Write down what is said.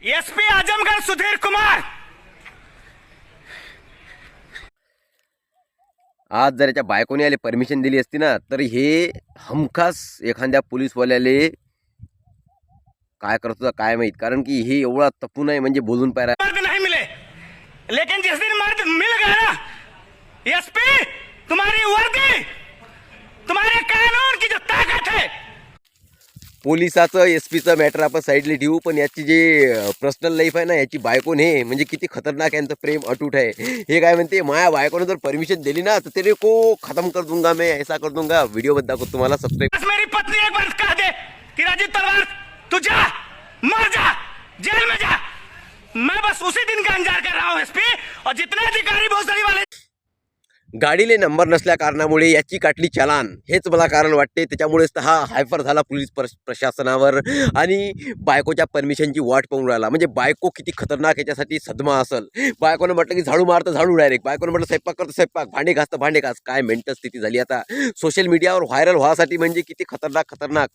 SP Azamgarh Sudhir Kumar. आज जर याच्या बायकोने आले परमिशन दिली असती ना तर हे हमखास एखाद्या पोलीसवाल्याले काय करत होता काय माहित, कारण की हे एवढा तपून आहे म्हणजे बोलून पाहिजे। मर्द नहीं मिले, लेकिन जिस दिन मर्द मिल गए ना एसपी, तुम्हारी वर्दी, तुम्हारे कानून की जो ताकत है। पोलिसाचं एसपीचं मॅटर आपण साईडला ठेवू, पण याची जे पर्सनल लाईफ आहे ना याची बायकोन हे म्हणजे किती खतरनाक यांचं प्रेम अटूट आहे। हे काय म्हणते, माया बायकोने जर परमिशन दिली ना तर तेरे को खत्म कर दूंगा, मैं ऐसा कर दूंगा। व्हिडिओ बद्दल दाखवतो तुम्हाला, सबस्क्राईब। बस मेरी पत्नी एक बार कह दे कि राजीव तलवार तू जा, मर जा, जेल में जा, मैं बस उसी दिन का इंतजार कर रहा हूँ एसपी। और जितने अधिकारी भोसड़ी वाले गाडीले नंबर नसल्या कारणामुळे याची काटली चालान, हेच मला कारण वाटते। त्याच्यामुळेच तर हा हायफर झाला पोलीस प्रशासनावर आणि बायकोच्या परमिशनची वाट पाहून राहिला। म्हणजे बायको किती खतरनाक याच्यासाठी सदमा असेल। बायकोनं म्हटलं की झाडू मारतं झाडू डायरेक्ट, बायकोनं म्हटलं स्वयंपाक करतं स्वयंपाक, भांडे घासतं भांडे घास। काय मेंटल स्थिती झाली आता सोशल मीडियावर व्हायरल व्हासाठी, म्हणजे किती खतरनाक खतरनाक।